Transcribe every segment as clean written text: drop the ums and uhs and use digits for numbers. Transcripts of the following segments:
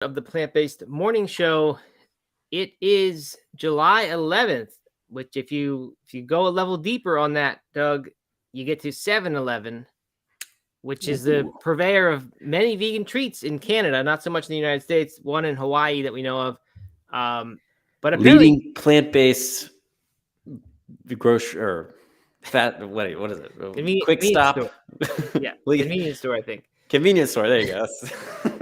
of the plant-based morning show. It is July 11th, which if you go a level deeper on that, Doug, you get to 7-Eleven, which is the Ooh. purveyor of many vegan treats in Canada, not so much in the United States, one in Hawaii that we know of. But apparently Leading plant-based grocery or fat. What is it? Quick convenience stop. store. Yeah, convenience store, I think. Convenience store. There you go.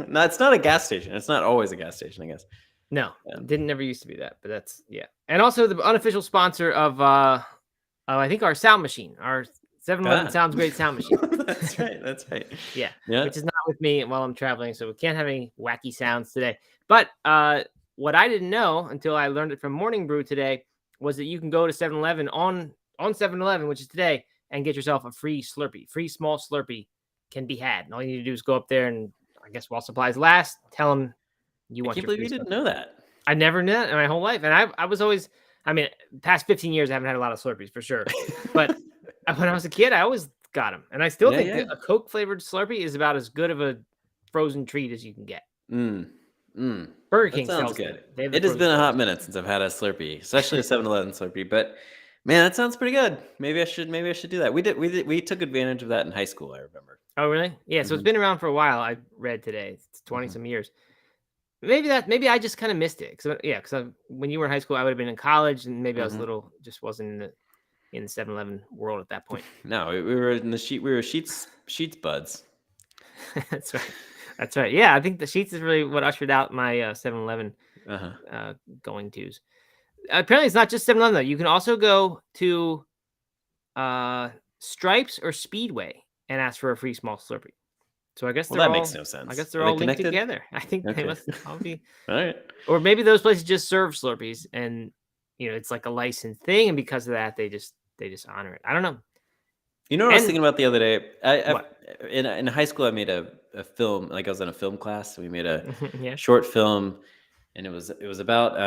No, it's not a gas station. It's not always a gas station, I guess. No, never used to be that, but that's And also the unofficial sponsor of I think our sound machine, our 7-Eleven Sounds Great sound machine. That's right. That's right. Yeah, which is not with me while I'm traveling, so we can't have any wacky sounds today. But what I didn't know until I learned it from Morning Brew today was that you can go to 7-Eleven on 7-Eleven, which is today, and get yourself a free Slurpee. Free small Slurpee can be had. And all you need to do is go up there and, I guess while supplies last, tell them you want. I can't believe you didn't know that. I never knew that in my whole life. And I was always, past 15 years, I haven't had a lot of Slurpees for sure. But when I was a kid, I always got them. And I still think that a Coke flavored Slurpee is about as good of a frozen treat as you can get. Burger King sounds sells good. It has been a hot minute since I've had a Slurpee, especially a 7-Eleven Slurpee. But man, that sounds pretty good. Maybe I should do that. We took advantage of that in high school, I remember. Oh, really? Yeah. So it's been around for a while. I read today. It's 20 some years. Maybe I just kind of missed it. Because when you were in high school, I would have been in college, and maybe I was little, just wasn't in the 7-Eleven world at that point. No, we were in the sheet. We were Sheets buds. That's right. That's right. Yeah, I think the Sheets is really what ushered out my 7-Eleven going tos. Apparently, it's not just 7-Eleven though. You can also go to Stripes or Speedway and ask for a free small Slurpee. So I guess that makes no sense. I guess they're all linked together. I think they must all be. All right. Or maybe those places just serve Slurpees, and it's like a licensed thing, and because of that, they just honor it. I don't know. You know what I was thinking about the other day? In high school, I made a film. Like I was in a film class, so we made a short film, and it was about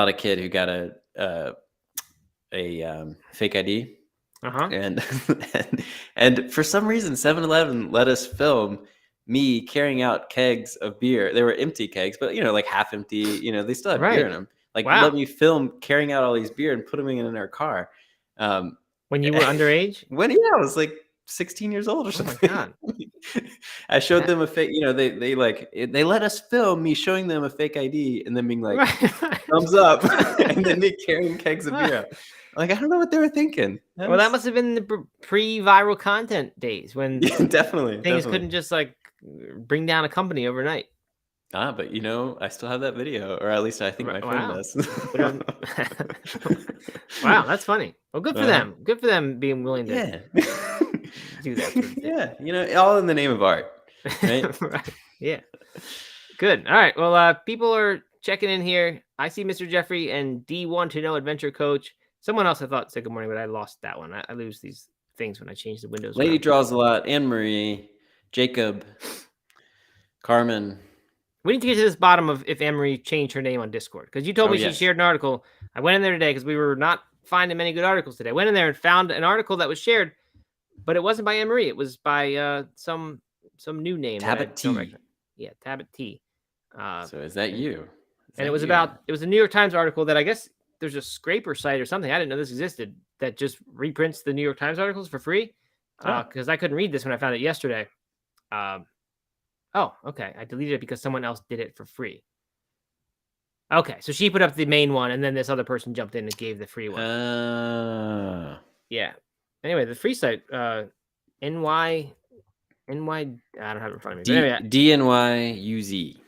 a kid who got a fake ID. And for some reason 7-Eleven let us film me carrying out kegs of beer. They were empty kegs, but like half empty, they still have beer in them. Like let me film carrying out all these beer and put them in our car. When you were underage? I was like 16 years old or something. Oh my God. I showed them a fake, they let us film me showing them a fake ID and then being like, thumbs up, and then me carrying kegs of beer. Like, I don't know what they were thinking. That must have been the pre-viral content days when definitely couldn't just like bring down a company overnight. But I still have that video, or at least I think my friend does. Wow, that's funny. Well, good for them. Good for them being willing to do that. Yeah, all in the name of art, right? Right. Yeah. Good. All right. Well, people are checking in here. I see Mr. Jeffrey and D1 to Know Adventure Coach. Someone else I thought said good morning, but I lost that one. I lose these things when I change the windows. Lady Draws a Lot, Anne Marie, Jacob, Carmen. We need to get to this bottom of if Anne Marie changed her name on Discord, because you told me she shared an article. I went in there today because we were not finding many good articles today. I went in there and found an article that was shared, but it wasn't by Anne Marie. It was by some new name. Tabit T. Yeah, Tabit T. So is that you? It was a New York Times article that I guess there's a scraper site or something. I didn't know this existed that just reprints the New York Times articles for free. Because I couldn't read this when I found it yesterday. Oh, okay. I deleted it because someone else did it for free. Okay, so she put up the main one, and then this other person jumped in and gave the free one. Yeah. Anyway, the free site, NY, I don't have it in front of me. Anyway, DNYUZ.com.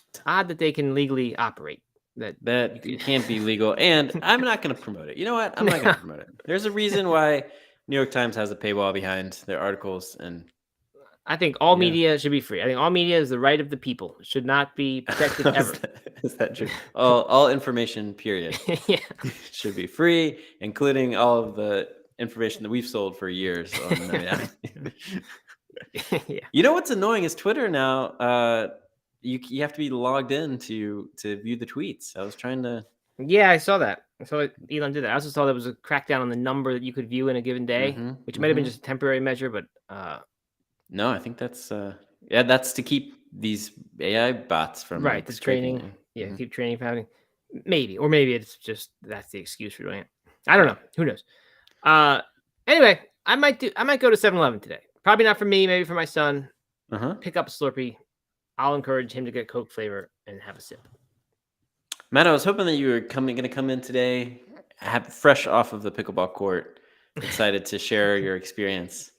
It's odd that they can legally operate. That can't be legal, and I'm not going to promote it. You know what? I'm not going to promote it. There's a reason why New York Times has a paywall behind their articles, and I think all media should be free. I think all media is the right of the people. It should not be protected ever. Is that true? All information, period, should be free, including all of the information that we've sold for years. You know what's annoying is Twitter now. You have to be logged in to view the tweets. I was trying to. Yeah, I saw that. I saw Elon did that. I also saw there was a crackdown on the number that you could view in a given day, which might have been just a temporary measure, but no, I think that's that's to keep these AI bots from right, like the scraping training. you. Yeah, keep training having maybe, or maybe it's just that's the excuse for doing it. I don't know. Who knows? Anyway, I might go to 7-Eleven today. Probably not for me, maybe for my son. Pick up a Slurpee. I'll encourage him to get Coke flavor and have a sip. Matt, I was hoping that you were going to come in today, fresh off of the pickleball court, excited to share your experience,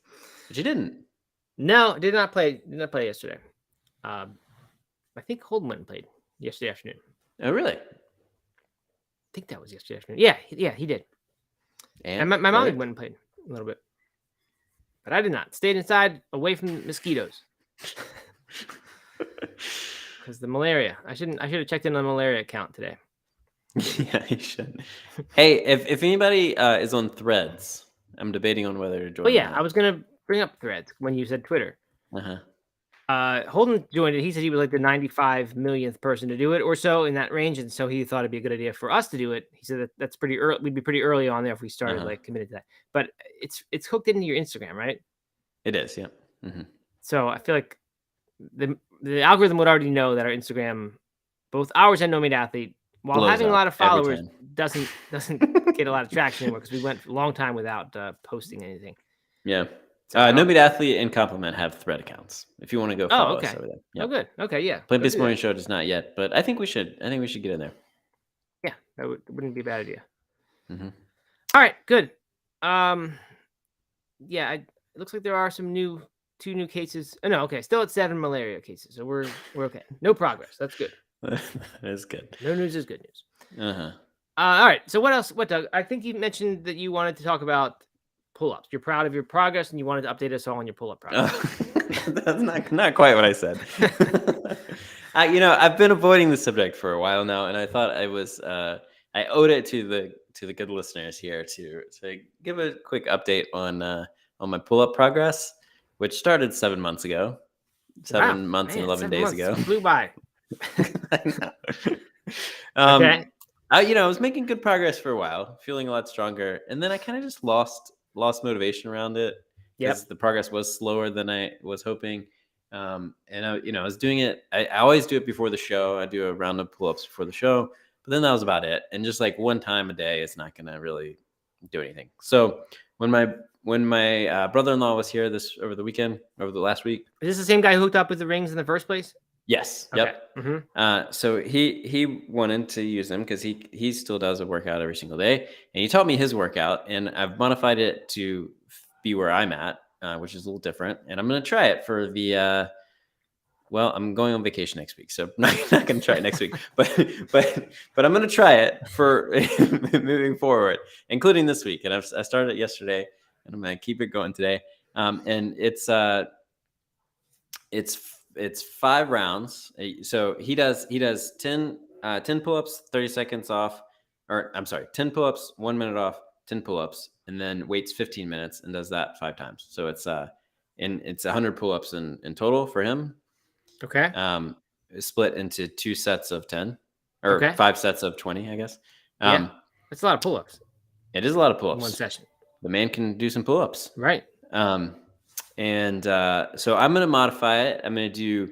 but you didn't. No, did not play yesterday. I think Holden went and played yesterday afternoon. Oh, really? I think that was yesterday afternoon. Yeah, he did. And my mom went and played a little bit, but I did not. Stayed inside, away from mosquitoes. Because the malaria. I should have checked in on the malaria account today. Yeah, you should. Hey, if anybody is on Threads, I'm debating on whether to join. Oh yeah, I was gonna bring up Threads when you said Twitter. Holden joined it. He said he was like the 95 millionth person to do it or so in that range, and so he thought it'd be a good idea for us to do it. He said that's pretty early. We'd be pretty early on there if we started like committed to that. But it's hooked into your Instagram, right? It is, yeah. So I feel like the algorithm would already know that our Instagram, both ours and No Meat Athlete, while having a lot of followers, doesn't get a lot of traction anymore because we went a long time without posting anything. Yeah. So No Meat Athlete and Compliment have Thread accounts. If you want to go follow us over there. Yep. Oh, good. Okay, yeah. Plant-Based Morning Show does not yet, but I think we should. I think we should get in there. Yeah, that wouldn't be a bad idea. All right, good. Yeah, it looks like there are some two new cases. Oh, no, okay, still at 7 malaria cases, so we're okay. No progress. That's good. That is good. No news is good news. All right. So what else? What, Doug? I think you mentioned that you wanted to talk about pull-ups. You're proud of your progress, and you wanted to update us all on your pull-up progress. That's not quite what I said. I've been avoiding the subject for a while now, and I thought I owed it to the good listeners here to give a quick update on my pull-up progress, which started 7 months ago. 7 months and 11 days ago. Flew by. I know. Okay. I was making good progress for a while, feeling a lot stronger, and then I kind of just lost motivation around it because the progress was slower than I was hoping. And I was doing it. I always do it before the show. I do a round of pull-ups before the show, but then that was about it. And just like one time a day is not going to really do anything. So when my brother-in-law was here over the last week. Is this the same guy who hooked up with the rings in the first place? Yes. Okay. Yep. So he wanted to use them because he still does a workout every single day, and he taught me his workout, and I've modified it to be where I'm at, which is a little different. And I'm going to try it for the. Well, I'm going on vacation next week, so I'm not going to try it next week. But I'm going to try it for moving forward, including this week. And I started it yesterday, and I'm going to keep it going today. And it's 5 rounds. So he does 10 pull-ups, 30 seconds off, or I'm sorry, 10 pull-ups, 1 minute off, 10 pull-ups, and then waits 15 minutes and does that 5 times. So it's 100 pull-ups in total for him. Okay. Split into 2 sets of 10 or 5 sets of 20, I guess. That's a lot of pull-ups. It is a lot of pull-ups. In one session. The man can do some pull-ups. Right. And so I'm going to modify it. I'm going to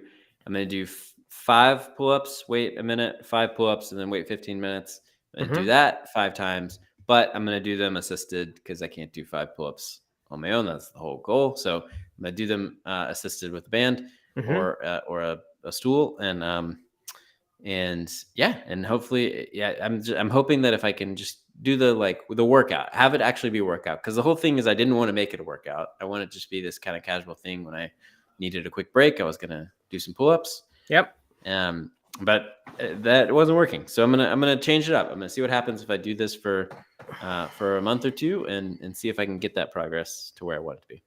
do 5 pull-ups, wait a minute, 5 pull-ups, and then wait 15 minutes. And do that 5 times. But I'm going to do them assisted because I can't do 5 pull-ups on my own. That's the whole goal. So I'm going to do them assisted with a band or a stool. And hopefully, I'm hoping that if I can just do the workout, have it actually be a workout, because the whole thing is I didn't want to make it a workout. I want it to just be this kind of casual thing. When I needed a quick break, I was gonna do some pull-ups. Yep. But that wasn't working. So I'm gonna change it up. I'm gonna see what happens if I do this for a month or 2 and see if I can get that progress to where I want it to be.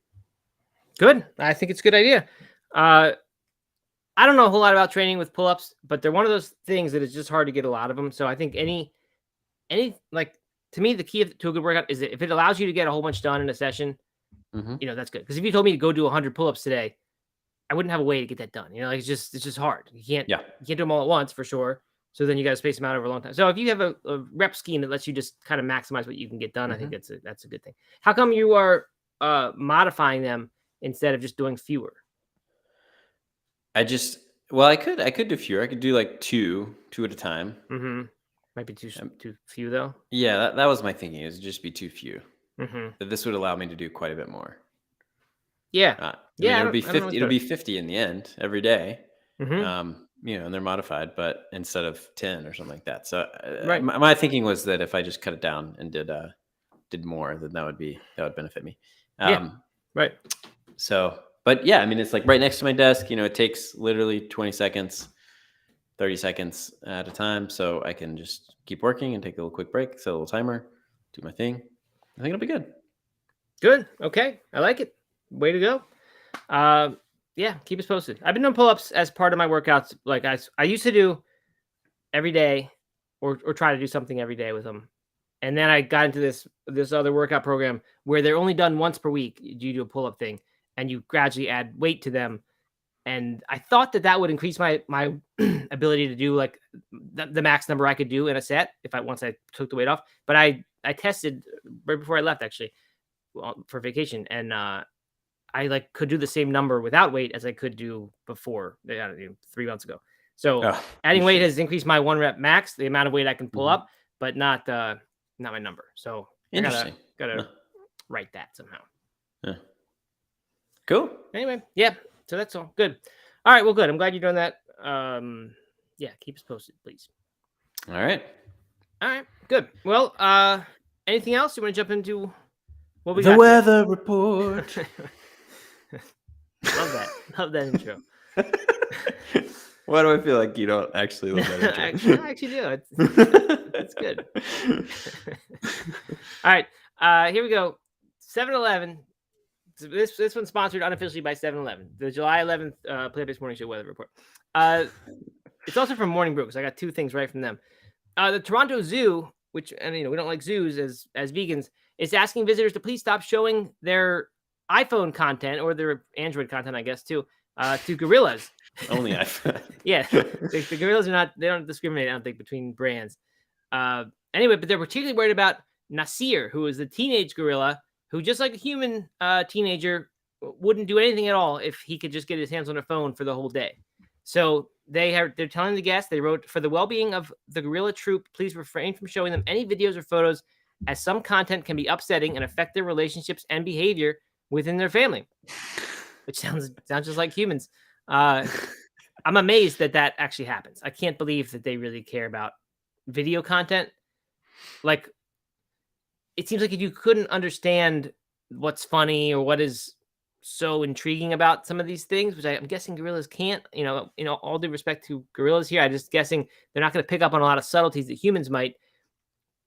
Good. I think it's a good idea. I don't know a whole lot about training with pull-ups, but they're one of those things that is just hard to get a lot of them. So I think any to me, the key to a good workout is that if it allows you to get a whole bunch done in a session, that's good. Because if you told me to go do 100 pull-ups today, I wouldn't have a way to get that done. It's just hard. You can't do them all at once for sure. So then you got to space them out over a long time. So if you have a rep scheme that lets you just kind of maximize what you can get done, I think that's a good thing. How come you are modifying them instead of just doing fewer? Well, I could do fewer. I could do like two at a time. Mm-hmm. Might be too few though. Yeah, that was my thinking. It would just be too few. Mm-hmm. But this would allow me to do quite a bit more. Yeah. I Yeah. mean, it'll be 50. It'll be 50 in the end every day. Mm-hmm. And they're modified, but instead of 10 or something like that. So Right. my thinking was that if I just cut it down and did more, then that would benefit me. Yeah. Right. So, but yeah, I mean, it's like right next to my desk. It takes literally 20 seconds, 30 seconds at a time, so I can just keep working and take a little quick break, set a little timer, do my thing. I think it'll be good. Good. Okay. I like it. Way to go. Yeah, keep us posted. I've been doing pull-ups as part of my workouts. Like I used to do every day or try to do something every day with them. And then I got into this other workout program where they're only done once per week. You do a pull-up thing and you gradually add weight to them. And I thought that would increase my ability to do like the max number I could do in a set once I took the weight off. But I tested right before I left actually for vacation, and I like could do the same number without weight as I could do before 3 months ago. So adding weight has increased my 1 rep max, the amount of weight I can pull up, but not my number. So interesting. Gotta write that somehow. Yeah. Cool. Anyway, yeah. So that's all good. All right. Well, good. I'm glad you're doing that. Yeah. Keep us posted, please. All right. Good. Well, anything else you want to jump into? What we the got weather report. Love that intro. Why do I feel like you don't actually love that intro? I actually do. It's good. All right. Here we go. 7-Eleven. This one's sponsored unofficially by 7-Eleven. The July 11th Plant-Based Morning Show weather report. It's also from Morning Brew, because I got two things right from them. The Toronto Zoo, which, and we don't like zoos as vegans, is asking visitors to please stop showing their iPhone content or their Android content, I guess, to gorillas. Only iPhone. Yeah, the gorillas they don't discriminate, I don't think, between brands. Anyway, but they're particularly worried about Nasir, who is the teenage gorilla who, just like a human teenager, wouldn't do anything at all if he could just get his hands on a phone for the whole day. So they're telling the guests, they wrote, for the well-being of the gorilla troop, please refrain from showing them any videos or photos, as some content can be upsetting and affect their relationships and behavior within their family. Which sounds just like humans. I'm amazed that actually happens. I can't believe that they really care about video content. Like, it seems like if you couldn't understand what's funny or what is so intriguing about some of these things, which I'm guessing gorillas can't, all due respect to gorillas here, I'm just guessing they're not going to pick up on a lot of subtleties that humans might.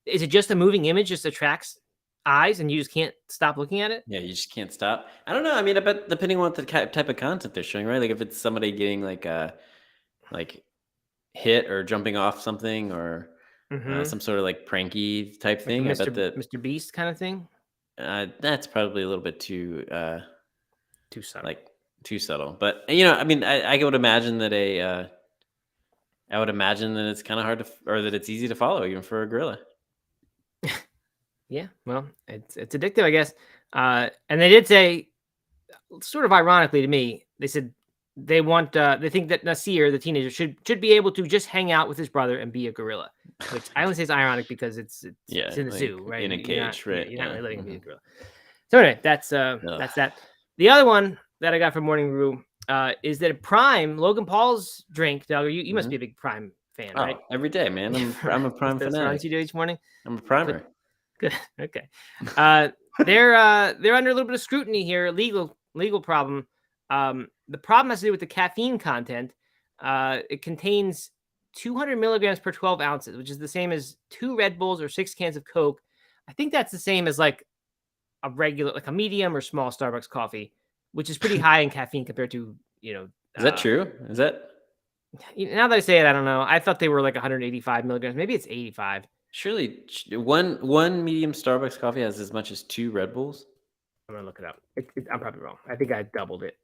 Is it just a moving image just attracts eyes and you just can't stop looking at it? Yeah, you just can't stop. I don't know. I mean, I bet depending on what the type of content they're showing, right? Like if it's somebody getting like hit or jumping off something or some sort of like pranky type like thing. I bet that Mr. Beast kind of thing. That's probably a little bit too subtle. Like too subtle. But I mean, I would imagine that it's kind of hard or that it's easy to follow even for a gorilla. Yeah, well, it's addictive, I guess. And they did say, sort of ironically to me, they said they think that Nasir, the teenager, should be able to just hang out with his brother and be a gorilla. Which I only say it's ironic because it's in the zoo, right? In a cage, right? You're not really letting him be a gorilla. So anyway, that's that. The other one that I got from Morning Brew is that Prime, Logan Paul's drink. Doug, you must be a big Prime fan, right? Every day, man. I'm a Prime fanatic. That's what you do each morning. I'm a primer. Good. Okay. They're under a little bit of scrutiny here. Legal problem. The problem has to do with the caffeine content. It contains 200 milligrams per 12 ounces, which is the same as 2 Red Bulls or 6 cans of Coke. I think that's the same as like a regular, like a medium or small Starbucks coffee, which is pretty high in caffeine compared to, Is that true? Is that? Now that I say it, I don't know. I thought they were like 185 milligrams. Maybe it's 85. Surely one medium Starbucks coffee has as much as 2 Red Bulls. I'm gonna look it up. I'm probably wrong. I think I doubled it.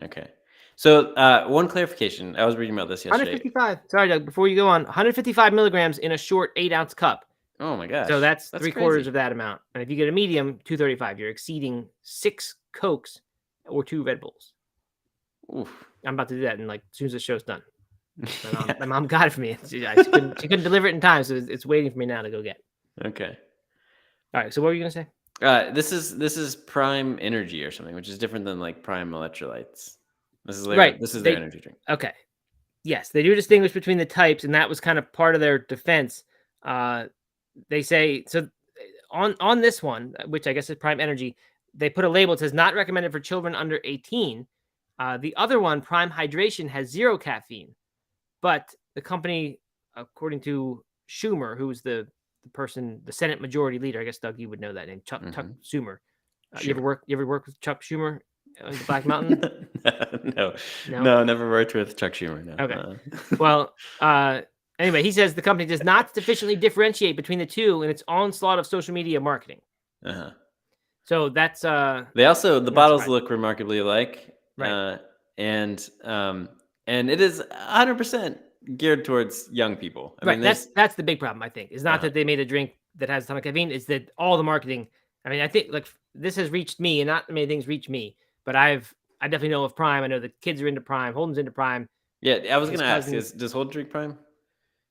Okay. So one clarification. I was reading about this yesterday. 155. Sorry, Doug. Before you go on, 155 milligrams in a short 8-ounce cup. Oh my gosh. So that's 3/4 crazy. of that amount. And if you get a medium, 235. You're exceeding 6 Cokes or 2 Red Bulls. Oof. I'm about to do that, and like as soon as the show's done. My mom got it for me. She couldn't deliver it in time, so it's waiting for me now to go get. Okay. All right. So what were you gonna say? This is Prime Energy or something, which is different than like Prime Electrolytes. This is right. This is their energy drink. Okay. Yes, they do distinguish between the types, and that was kind of part of their defense. They say so on this one, which I guess is Prime Energy. They put a label that says not recommended for children under 18. The other one, Prime Hydration, has 0 caffeine, but the company, according to Schumer, who's the person, the Senate Majority Leader, I guess Doug, you would know that name, Chuck Schumer. Sure. You ever work with Chuck Schumer on the Black Mountain? No, never worked with Chuck Schumer. No. Okay. Well, anyway, he says the company does not sufficiently differentiate between the two in its onslaught of social media marketing. So that's they also the bottles look remarkably alike, right? And it is 100% geared towards young people. I mean, that's the big problem. I think is not that they made a drink that has a ton of caffeine. It's that all the marketing. I mean, I think like this has reached me, and not many things reach me, but I definitely know of Prime. I know the kids are into Prime. Holden's into Prime. Yeah, I was going to ask, does Holden drink Prime?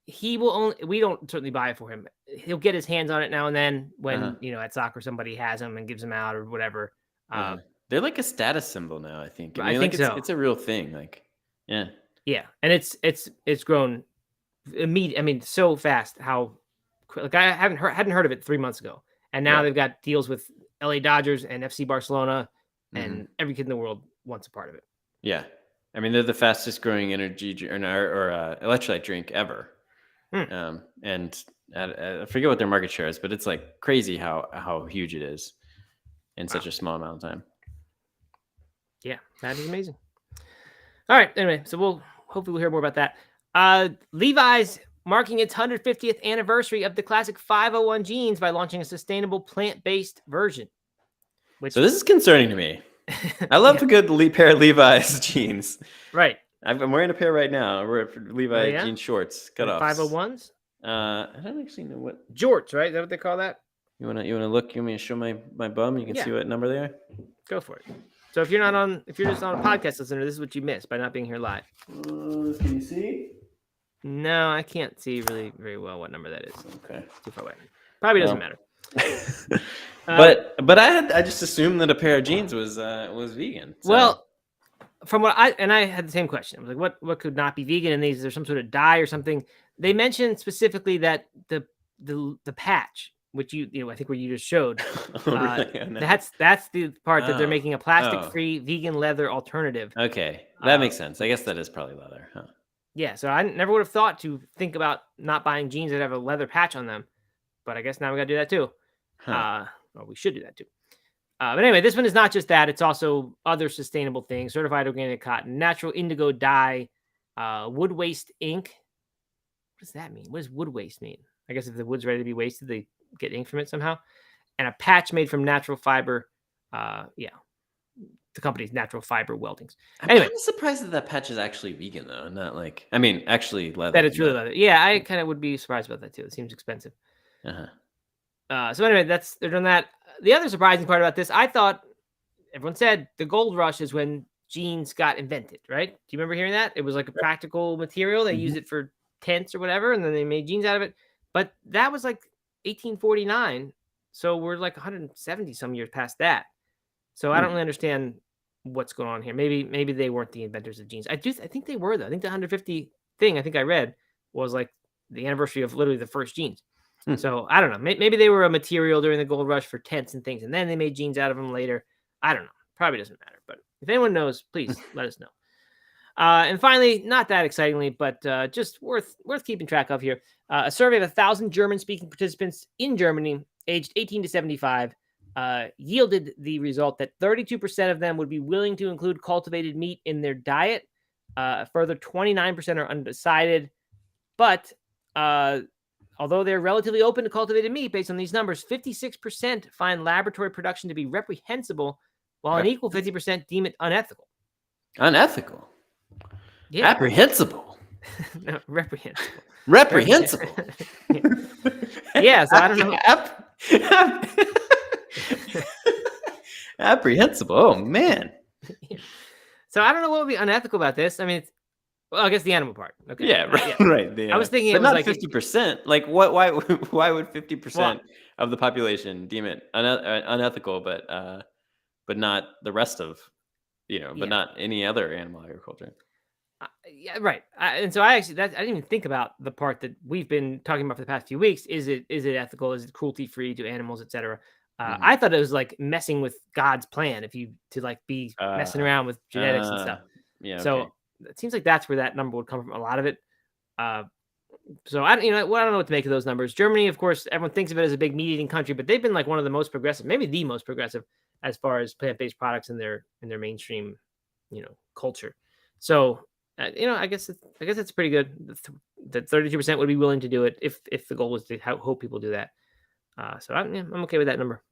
He will only. We don't certainly buy it for him. He'll get his hands on it now and then when at soccer somebody has them and gives them out or whatever. They're like a status symbol now. I think. I think so. It's a real thing. Like, yeah, and it's grown immediate. I mean, so fast. How like I hadn't heard of it 3 months ago, and now they've got deals with LA Dodgers and FC Barcelona, and every kid in the world wants a part of it. Yeah, I mean they're the fastest growing energy or electrolyte drink ever. And I forget what their market share is, but it's like crazy how huge it is in such a small amount of time. Yeah, that is amazing. All right, anyway, so hopefully we'll hear more about that. Levi's marking its 150th anniversary of the classic 501 jeans by launching a sustainable plant-based version. So this is concerning to me. I love a good pair of Levi's jeans. Right. I'm wearing a pair right now. We're Levi jean shorts, cutoffs. 501s. I don't actually know what jorts, right? Is that what they call that? You wanna look? You want me to show my bum? You can see what number they are. Go for it. So if you're just on a podcast listener, this is what you missed by not being here live. Can you see? No, I can't see really very well what number that is. Okay, too far away. Probably doesn't matter. But I just assumed that a pair of jeans was vegan. So. Well. From what I had the same question. I was like, what could not be vegan in these? Is there some sort of dye or something? They mentioned specifically that the patch, which I think where you just showed, that's the part that they're making a plastic-free vegan leather alternative. Okay, that makes sense. I guess that is probably leather, huh? Yeah, so I never would have thought to think about not buying jeans that have a leather patch on them, but I guess now we got to do that too. Well, we should do that too. But anyway, this one is not just that. It's also other sustainable things, certified organic cotton, natural indigo dye, wood waste ink. What does that mean? What does wood waste mean? I guess if the wood's ready to be wasted, they get ink from it somehow. And a patch made from natural fiber. The company's natural fiber weldings. Anyway, I'm surprised that patch is actually vegan though, not like actually leather. That it's really leather. Yeah, I kind of would be surprised about that too. It seems expensive. So anyway, they're doing that. The other surprising part about this, I thought everyone said the gold rush is when jeans got invented, right? Do you remember hearing that? It was like a practical material. They used it for tents or whatever, and then they made jeans out of it. But that was like 1849. So we're like 170 some years past that. So I don't really understand what's going on here. Maybe they weren't the inventors of jeans. I think they were though. I think the 150 thing I think I read was like the anniversary of literally the first jeans. So I don't know. Maybe they were a material during the gold rush for tents and things, and then they made jeans out of them later. I don't know. Probably doesn't matter. But if anyone knows, please let us know. And finally, not that excitingly, but just worth keeping track of here. A survey of 1,000 German-speaking participants in Germany, aged 18 to 75, yielded the result that 32% of them would be willing to include cultivated meat in their diet. A further 29% are undecided, but although they're relatively open to cultivated meat based on these numbers, 56% find laboratory production to be reprehensible, while an equal 50% deem it unethical. Unethical? Yeah. Apprehensible. No, reprehensible. Reprehensible. Yeah, so I don't know. So I don't know what would be unethical about this. I mean, well, I guess the animal part. Okay. Yeah, right. Right. I was thinking but it was not like 50%. Like what? Why would 50% of the population deem it unethical, but not the rest of but not any other animal agriculture? Yeah, right. And so I didn't even think about the part that we've been talking about for the past few weeks. Is it ethical? Is it cruelty free to animals, etc.? I thought it was like messing with God's plan if you to like be messing around with genetics and stuff. Yeah. So Okay. it seems like that's where that number would come from. A lot of it. So I don't know what to make of those numbers. Germany, of course, everyone thinks of it as a big meat eating country, but they've been like one of the most progressive, maybe the most progressive, as far as plant based products in their mainstream, culture. So I guess it's pretty good. That 32% would be willing to do it if the goal was to hope people do that. So I'm okay with that number.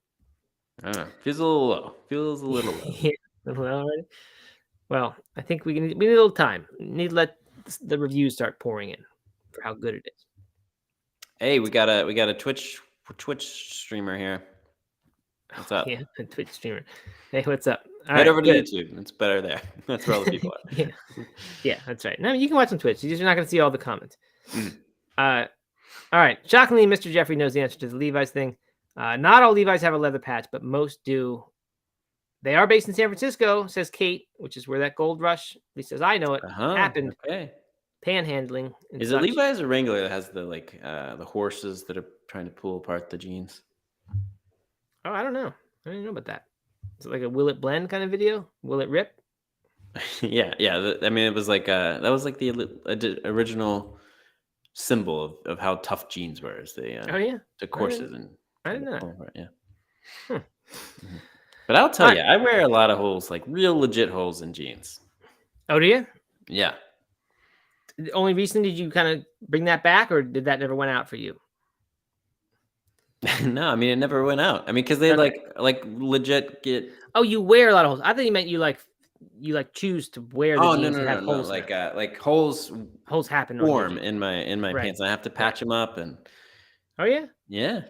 I don't know. Feels a little low. Feels a little low. Yeah. Well, I think we need a little time. We need to let the reviews start pouring in for how good it is. Hey, we got a Twitch streamer here. What's up? Yeah, a Twitch streamer. Hey, what's up? Head over to YouTube. It's better there. That's where all the people are. Yeah, that's right. Now you can watch on Twitch. You're just not going to see all the comments. All right. Shockingly, Mr. Jeffrey knows the answer to the Levi's thing. Not all Levi's have a leather patch, but most do. They are based in San Francisco, says Kate, which is where that gold rush, at least as I know it, happened. Okay. Panhandling. Is it Levi's or Wrangler that has the horses that are trying to pull apart the jeans? Oh, I don't know. I didn't know about that. Is it like a will it blend kind of video? Will it rip? Yeah. I mean, it was like that was like the original symbol of how tough jeans were. As they took horses and I didn't know that. Yeah. Mm-hmm. But I'll tell you, I wear a lot of holes, like real legit holes in jeans. Oh, do you? Yeah. Only recently did you kind of bring that back, or did that never went out for you? No, I mean it never went out. I mean, because they like legit get. Oh, you wear a lot of holes. I thought you meant you choose to wear the jeans that have holes. Like holes happen. Form in my pants. And I have to patch them up and. Oh yeah. Yeah.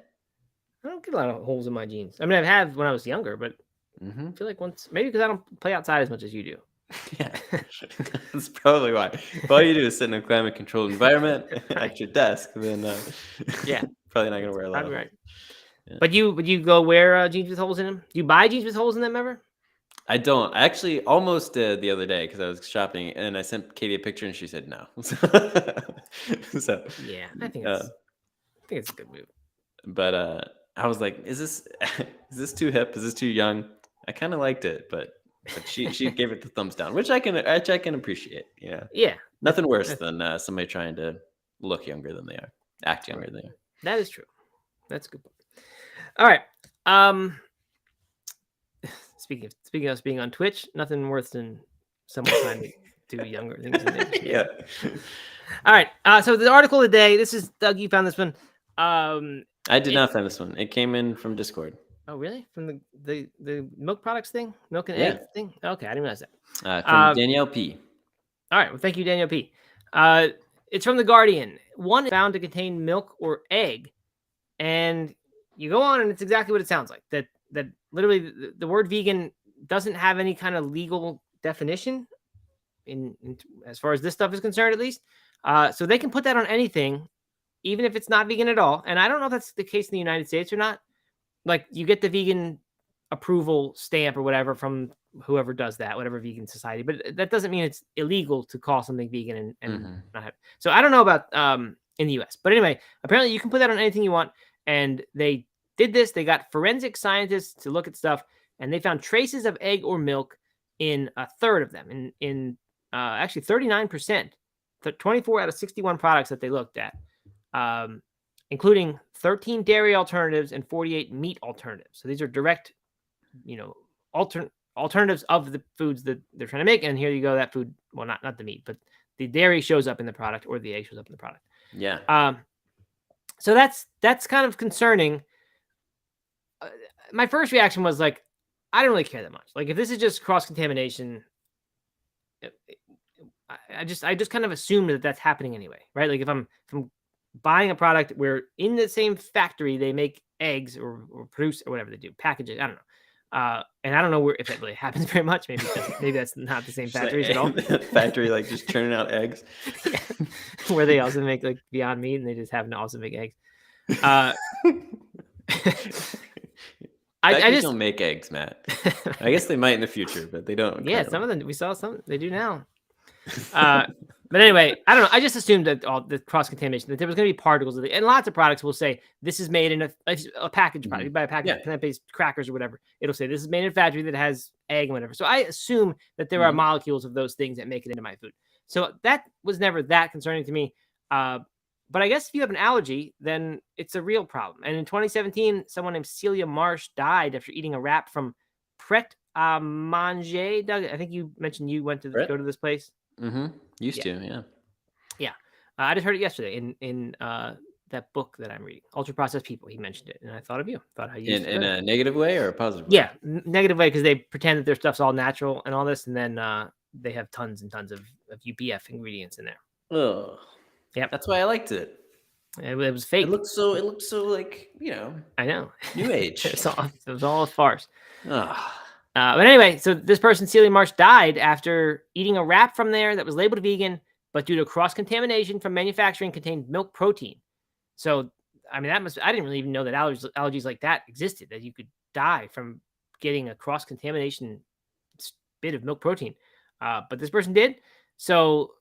I don't get a lot of holes in my jeans. I mean, I've had when I was younger, but I feel like maybe because I don't play outside as much as you do. Yeah, that's probably why. If all you do is sit in a climate-controlled environment at your desk, then probably not gonna wear a lot. Right. Yeah. But you go wear jeans with holes in them? Do you buy jeans with holes in them ever? I don't. I actually almost did the other day because I was shopping and I sent Katie a picture and she said no. So yeah, I think it's a good move. But I was like, is this too hip? Is this too young? I kind of liked it, but she gave it the thumbs down, which I can appreciate. Yeah. Yeah. Nothing worse than somebody trying to look younger than they are, act younger than they are. That is true. That's a good point. All right. Speaking of us being on Twitch, nothing worse than someone trying to do younger things. Yeah. All right. So the article of the day. This is Doug. You found this one. I did not find this one. It came in from Discord. Oh, really? From the milk products thing? Milk and egg thing? Okay, I didn't realize that. From Danielle P. All right. Well, thank you, Danielle P. It's from The Guardian. One found to contain milk or egg. And you go on and it's exactly what it sounds like. That literally the word vegan doesn't have any kind of legal definition in as far as this stuff is concerned, at least. So they can put that on anything, even if it's not vegan at all. And I don't know if that's the case in the United States or not. Like you get the vegan approval stamp or whatever from whoever does that, whatever vegan society, but that doesn't mean it's illegal to call something vegan and not have. So I don't know about in the US, but anyway, apparently you can put that on anything you want. And they did this. They got forensic scientists to look at stuff, and they found traces of egg or milk in a third of them. In actually 39%, 24 out of 61 products that they looked at. Including 13 dairy alternatives and 48 meat alternatives. So these are direct, alternatives of the foods that they're trying to make. And here you go, that food, well, not the meat, but the dairy shows up in the product or the egg shows up in the product. Yeah. So that's kind of concerning. My first reaction was like, I don't really care that much. Like if this is just cross-contamination, I just kind of assumed that that's happening anyway, right? Like if I'm buying a product where in the same factory they make eggs or produce or whatever they do, package it, I don't And I don't know if that really happens very much. Maybe that's not the same factories at all. Factory like just churning out eggs. Yeah. Where they also make like Beyond Meat and they just happen to also make eggs. I just don't make eggs, Matt. I guess they might in the future, but they don't. Yeah, some of them we saw some they do now. But anyway, I don't know. I just assumed that all the cross contamination that there was going to be particles of it, and lots of products will say this is made in a packaged product. You buy a package of plant-based crackers or whatever, it'll say this is made in a factory that has egg and whatever. So I assume that there are molecules of those things that make it into my food. So that was never that concerning to me. But I guess if you have an allergy, then it's a real problem. And in 2017, someone named Celia Marsh died after eating a wrap from Pret a Manger. Doug, I think you mentioned you went to go to this place. Used to. I just heard it yesterday in that book that I'm reading, Ultra Processed People. He mentioned it, and I thought of you. Thought how you in a negative way or a positive way? Yeah, negative way, because they pretend that their stuff's all natural and all this, and then they have tons and tons of UPF ingredients in there. Oh, yeah, that's why I liked it. It was fake. It looked so like, I know, new age. it was all a farce. But anyway, so this person, Celia Marsh, died after eating a wrap from there that was labeled vegan, but due to cross-contamination from manufacturing contained milk protein. So, I mean, I didn't really even know that allergies like that existed, that you could die from getting a cross-contamination bit of milk protein. But this person did. So,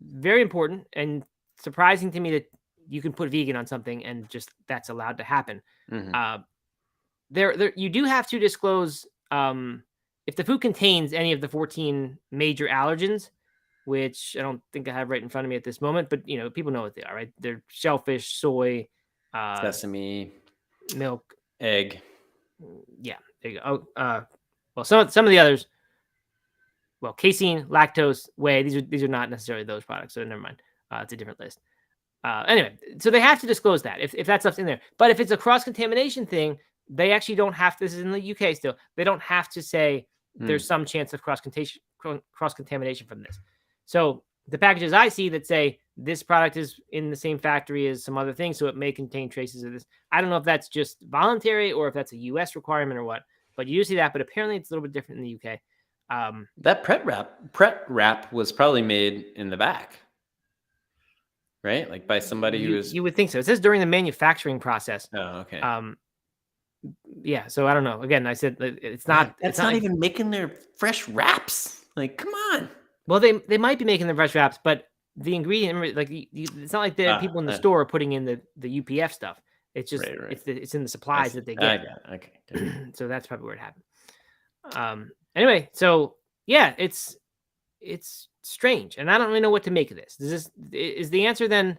very important and surprising to me that you can put vegan on something and just that's allowed to happen. There, you do have to disclose if the food contains any of the 14 major allergens, which I don't think I have right in front of me at this moment, but people know what they are, right? They're shellfish, soy, sesame, milk, egg. Yeah, there you go. Well, some of the others. Well, casein, lactose, whey. These are not necessarily those products, so never mind. It's a different list. Anyway, so they have to disclose that if that stuff's in there. But if it's a cross-contamination thing, they actually don't have to. This is in the UK still. They don't have to say there's some chance of cross-contamination from this. So the packages I see that say this product is in the same factory as some other things, so it may contain traces of this. I don't know if that's just voluntary or if that's a US requirement or what, but you do see that. But apparently it's a little bit different in the UK. That Pret wrap was probably made in the back, right? Like by somebody who was. You would think so. It says during the manufacturing process. Oh, okay. Yeah. So I don't know. Again, I said it's not. That's not even making their fresh wraps. Like, come on. Well, they might be making the fresh wraps, but the ingredient, like it's not like the people in the store are putting in the UPF stuff. It's just right. It's in the supplies that they get. Okay. So that's probably where it happened. Anyway, so yeah, it's strange, and I don't really know what to make of this. Is the answer then?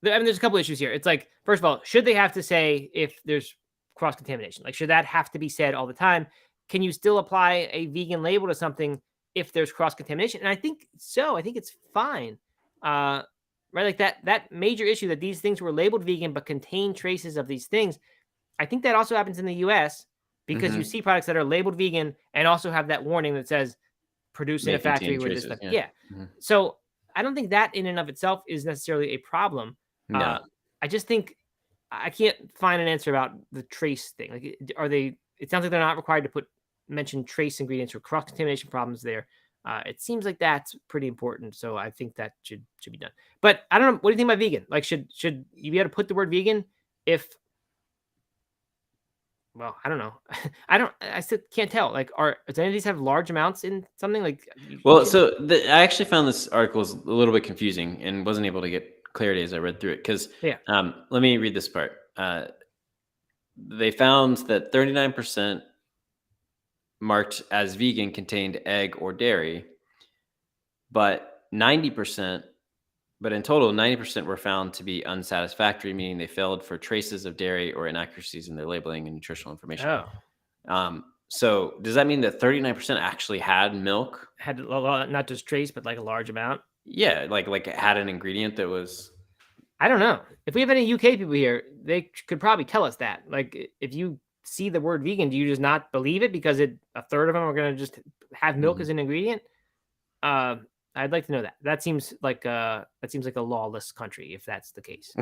I mean, there's a couple issues here. It's like, first of all, should they have to say if there's cross contamination? Like, should that have to be said all the time? Can you still apply a vegan label to something if there's cross contamination? And I think so. I think it's fine. Right, like that major issue that these things were labeled vegan but contain traces of these things. I think that also happens in the US because you see products that are labeled vegan and also have that warning that says produced in a factory where this stuff. Yeah. So I don't think that in and of itself is necessarily a problem. No. I just think I can't find an answer about the trace thing. Like, are they? It sounds like they're not required to mention trace ingredients or cross contamination problems there. It seems like that's pretty important. So I think that should be done. But I don't know. What do you think about vegan? Like, should you be able to put the word vegan if? Well, I don't know. I still can't tell. Like, does any of these have large amounts in something like? Well, so I actually found this article was a little bit confusing and wasn't able to get clarity as I read through it. Because let me read this part. They found that 39% marked as vegan contained egg or dairy, but 90%. But in total, 90% were found to be unsatisfactory, meaning they failed for traces of dairy or inaccuracies in their labeling and nutritional information. Oh. So does that mean that 39% actually had milk? Had not just trace, but like a large amount? Yeah, like it had an ingredient that was... I don't know. If we have any UK people here, they could probably tell us that. Like, if you see the word vegan, do you just not believe it because a third of them are going to just have milk as an ingredient? I'd like to know that. That seems like a lawless country if that's the case.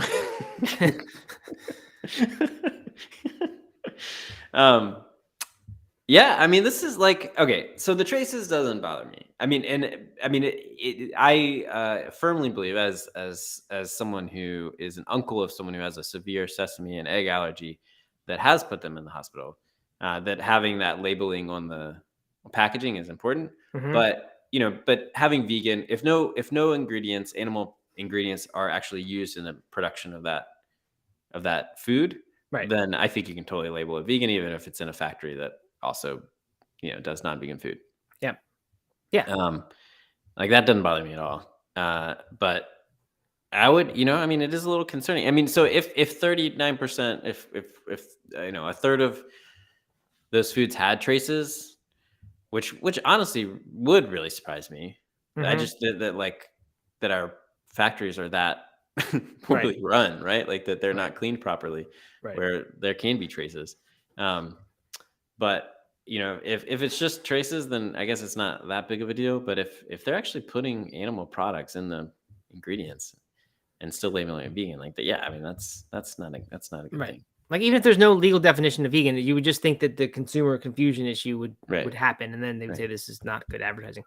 Yeah, I mean, this is like, okay, so the traces doesn't bother me. I mean, I firmly believe, as someone who is an uncle of someone who has a severe sesame and egg allergy that has put them in the hospital, that having that labeling on the packaging is important. Mm-hmm. But having vegan, if no animal ingredients are actually used in the production of that food, Right. then I think you can totally label it vegan, even if it's in a factory that also, does non-vegan food. Yeah. Yeah. Like that doesn't bother me at all. But I would, I mean, it is a little concerning. I mean, so if 39%, if a third of those foods had traces, which honestly would really surprise me. I Mm-hmm. just that our factories are that poorly Right. run, right? Like that they're Right. not cleaned properly, Right. where there can be traces. But if it's just traces, then I guess it's not that big of a deal. But if they're actually putting animal products in the ingredients and still labeling it vegan, like that, yeah, I mean that's not a good Right. thing. Like even if there's no legal definition of vegan, you would just think that the consumer confusion issue would Right. happen, and then they would say Right. this is not good advertising.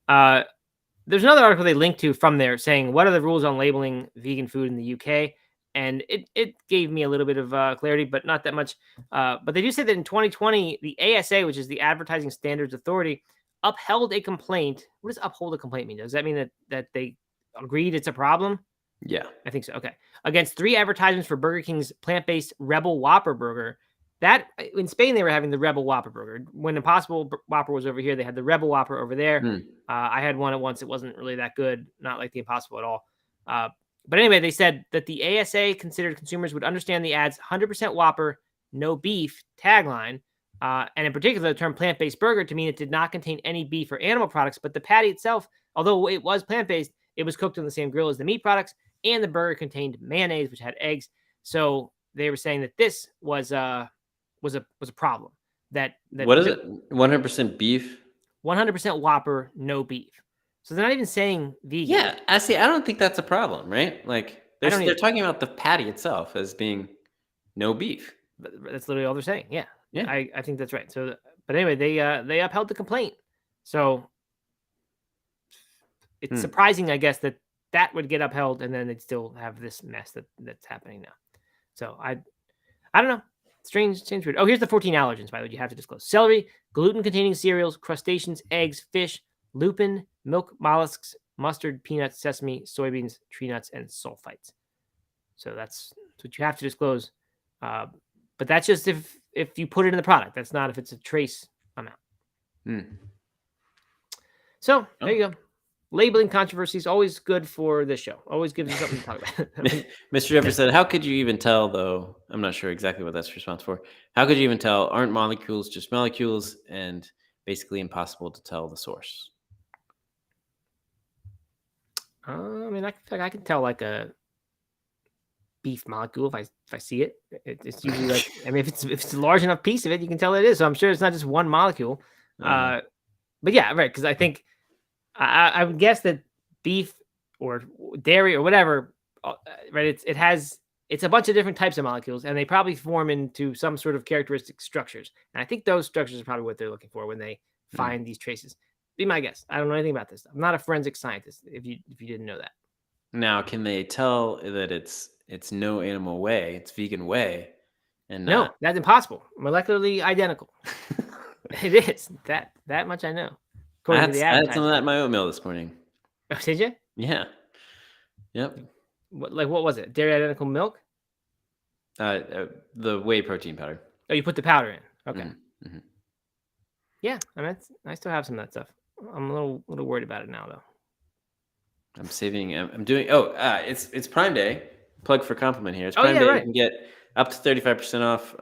There's another article they linked to from there saying what are the rules on labeling vegan food in the UK, and it gave me a little bit of clarity, but not that much. But they do say that in 2020, the ASA, which is the Advertising Standards Authority, upheld a complaint. What does uphold a complaint mean? Does that mean that they agreed it's a problem? Yeah. I think so. Okay. Against 3 advertisements for Burger King's plant-based Rebel Whopper burger. That in Spain they were having the Rebel Whopper burger. When Impossible Whopper was over here, they had the Rebel Whopper over there. I had one at once. It wasn't really that good, not like the Impossible at all. But anyway, they said that the ASA considered consumers would understand the ad's 100% Whopper, no beef tagline, and in particular the term plant-based burger to mean it did not contain any beef or animal products, but the patty itself, although it was plant-based, it was cooked on the same grill as the meat products, and the burger contained mayonnaise, which had eggs. So they were saying that this was a problem. That What is it? 100% beef? 100% Whopper, no beef. So they're not even saying vegan. Yeah, I see. I don't think that's a problem, right? Like they're either. talking about the patty itself as being no beef. But that's literally all they're saying. Yeah, Yeah. I think that's right. So, but anyway, they upheld the complaint. So it's surprising, I guess, that would get upheld, and then they'd still have this mess that's happening now. So I don't know. Strange weird. Oh, here's the 14 allergens, by the way, you have to disclose. Celery, gluten-containing cereals, crustaceans, eggs, fish, lupin, milk, mollusks, mustard, peanuts, sesame, soybeans, tree nuts, and sulfites. So that's what you have to disclose. But that's just if you put it in the product. That's not if it's a trace amount. So there you go. Labeling controversies always good for this show. Always gives you something to talk about. Mr. Jeffrey said, "How could you even tell, though?" I'm not sure exactly what that's response for. How could you even tell? Aren't molecules just molecules, and basically impossible to tell the source? I mean, I can tell like a beef molecule if I see it. It's usually like, I mean, if it's a large enough piece of it, you can tell it is. So I'm sure it's not just one molecule. But yeah, right. Because I think I would guess that beef or dairy or whatever, right? It's a bunch of different types of molecules, and they probably form into some sort of characteristic structures. And I think those structures are probably what they're looking for when they find these traces. Be my guess. I don't know anything about this. I'm not a forensic scientist. If you didn't know that. Now, can they tell that it's no animal whey, it's vegan whey, and No, that's impossible. Molecularly identical. It is that much I know. I had some of that in my oatmeal this morning. Oh, did you? Yeah. Yep. What was it? Dairy identical milk? The whey protein powder. Oh, you put the powder in. Okay. Mm-hmm. Yeah, I mean, I still have some of that stuff. I'm a little worried about it now, though. I'm saving. I'm doing. Oh, it's Prime Day. Plug for compliment here. It's Prime Day. Right. You can get up to 35% off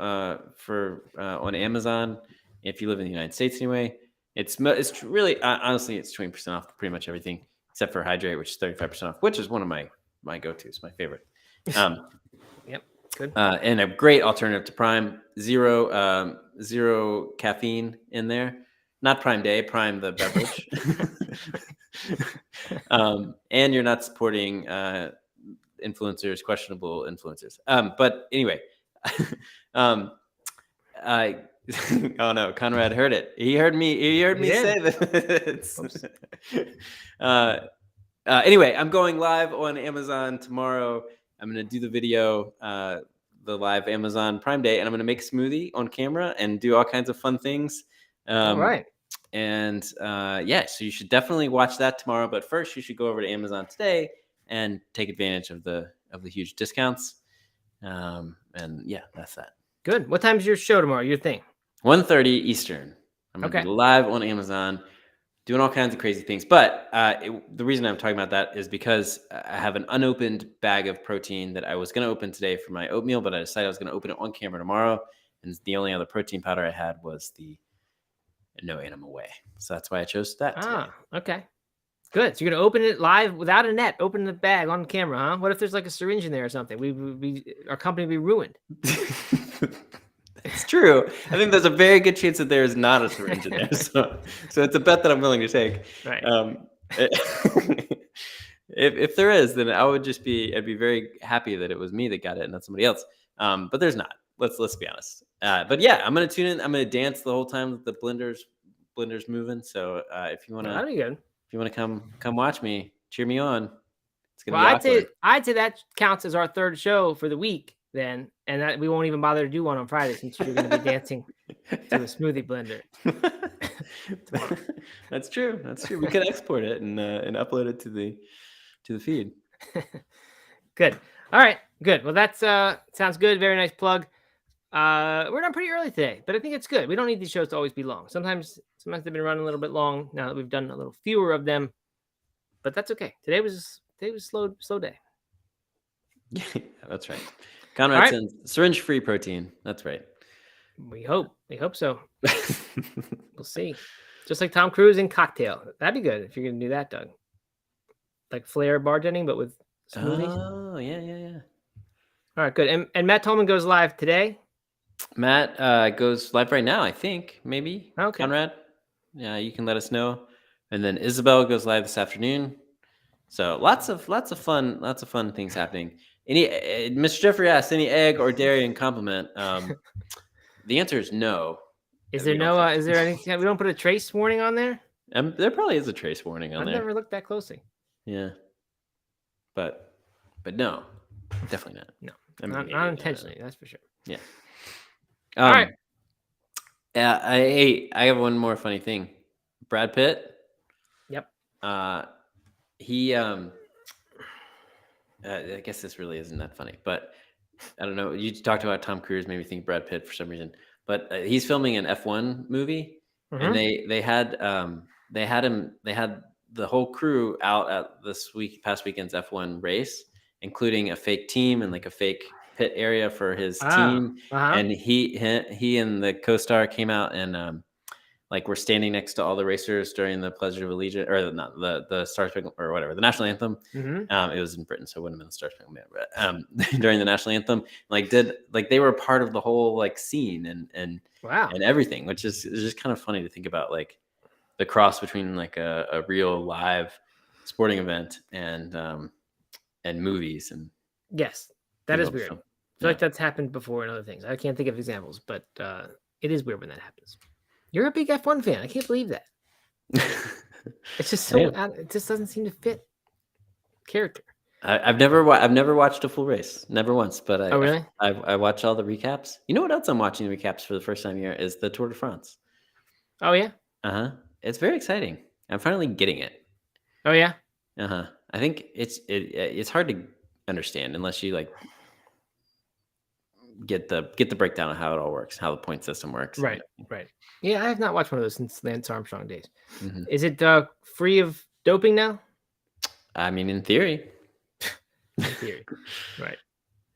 on Amazon if you live in the United States. Anyway, it's really honestly it's 20% off pretty much everything except for Hydrate, which is 35% off, which is one of my go-tos, my favorite. Yep. Good. And a great alternative to Prime. Zero caffeine in there. Not Prime Day, Prime the beverage. And you're not supporting questionable influencers. But anyway, Oh no, Conrad heard it. He heard me say that. Anyway, I'm going live on Amazon tomorrow. I'm going to do the video, the live Amazon Prime Day, and I'm going to make a smoothie on camera and do all kinds of fun things. All right. And so you should definitely watch that tomorrow. But first, you should go over to Amazon today and take advantage of the huge discounts. And yeah, that's that. Good. What time's your show tomorrow? Your thing? 1:30 Eastern. I'm going to be live on Amazon doing all kinds of crazy things. But the reason I'm talking about that is because I have an unopened bag of protein that I was going to open today for my oatmeal, but I decided I was going to open it on camera tomorrow. And the only other protein powder I had was the No Animal Whey. So that's why I chose that today. Okay. Good. So you're going to open it live without a net, open the bag on camera, huh? What if there's like a syringe in there or something? Our company would be ruined. It's true. I think there's a very good chance that there is not a syringe in there. So it's a bet that I'm willing to take. Right. If there is, then I'd be very happy that it was me that got it and not somebody else. But there's not. Let's be honest. But yeah, I'm gonna tune in. I'm gonna dance the whole time that the blender's moving. So if you wanna, that'd be good. If you wanna come watch me, cheer me on. It's gonna be awkward. I'd say that counts as our third show for the week. Then, and that we won't even bother to do one on Friday since you're going to be dancing to a smoothie blender. That's true. We could export it and upload it to the feed. Good. All right. Good. Well, that's sounds good. Very nice plug. We're done pretty early today, but I think it's good. We don't need these shows to always be long. Sometimes they've been running a little bit long now that we've done a little fewer of them, but that's okay. Today was slow day. Yeah, that's right. Conrad sends syringe-free protein. That's right. We hope so. We'll see. Just like Tom Cruise in Cocktail. That'd be good if you're going to do that, Doug. Like flair bartending, but with smoothies. Oh, yeah. All right, good. And Matt Tolman goes live today? Matt goes live right now, I think. Maybe. Okay. Conrad? Yeah, you can let us know. And then Isabel goes live this afternoon. So lots of fun things happening. Mr. Jeffrey asked, any egg or dairy in compliment? The answer is no. Is there no? Is there any? We don't put a trace warning on there. There probably is a trace warning on there. I've never looked that closely. Yeah, but no, definitely not. No, not intentionally. That's for sure. Yeah. All right. I have one more funny thing. Brad Pitt. Yep. He I guess this really isn't that funny, but I don't know. You talked about Tom Cruise, made me think Brad Pitt for some reason. But he's filming an F1 movie, and they had the whole crew out at past weekend's F1 race, including a fake team and like a fake pit area for his team. And he and the co-star came out and like we're standing next to all the racers during the Pledge of Allegiance, or not the Star Spangled, or whatever, the national anthem. It was in Britain, so it wouldn't have been the Star Spangled Banner. But during the national anthem, they were part of the whole like scene and everything, which is just kind of funny to think about, like the cross between like a real live sporting event and movies. And yes, that is weird. I feel like that's happened before in other things. I can't think of examples, but it is weird when that happens. You're a big F1 fan. I can't believe that. It's just so it just doesn't seem to fit character. I've never watched a full race, never once. But I watch all the recaps. You know what else I'm watching the recaps for the first time here is the Tour de France. Oh yeah. It's very exciting. I'm finally getting it. Oh yeah. I think it's hard to understand unless you like get the breakdown of how it all works, how the point system works. Right. Yeah, I have not watched one of those since Lance Armstrong days. Is it free of doping now? I mean, in theory. Right.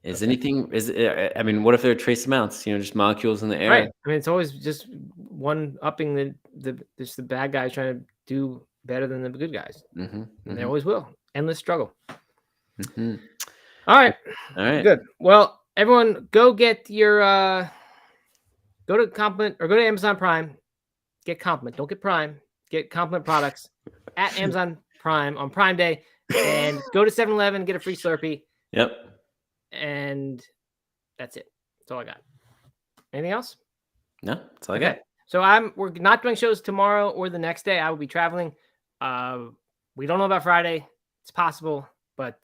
I mean, what if there are trace amounts, just molecules in the air? Right. I mean, it's always just one upping the bad guys trying to do better than the good guys. And they always will. Endless struggle. All right. Good. Well, everyone, go get your go to Compliment or go to Amazon Prime. Get Compliment. Don't get Prime. Get Compliment products at Amazon Prime on Prime Day, and go to 7-Eleven, get a free Slurpee. Yep. And that's it. That's all I got. Anything else? No, that's all I got. So we're not doing shows tomorrow or the next day. I will be traveling. We don't know about Friday. It's possible, but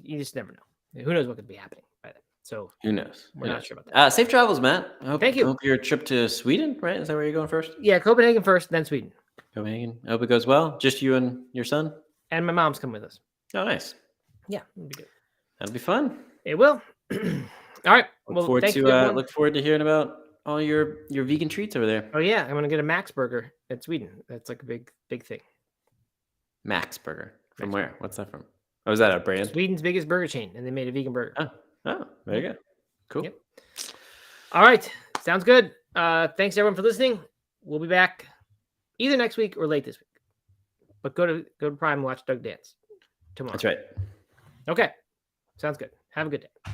you just never know. Who knows what could be happening by then? So who knows? We're not sure about that. Safe travels, Matt. Thank you. I hope your trip to Sweden, right? Is that where you're going first? Yeah, Copenhagen first, then Sweden. Copenhagen. I hope it goes well. Just you and your son? And my mom's coming with us. Oh, nice. Yeah, it'll be good. That'll be fun. It will. All right. Look forward to hearing about all your vegan treats over there. Oh yeah, I'm gonna get a Max Burger at Sweden. That's like a big thing. Max Burger. From where? What's that from? Oh, is that a brand? Sweden's biggest burger chain, and they made a vegan burger. Oh, there you go. Cool. Yep. All right. Sounds good. Thanks everyone for listening. We'll be back either next week or late this week. But go to Prime and watch Doug dance tomorrow. That's right. Okay. Sounds good. Have a good day.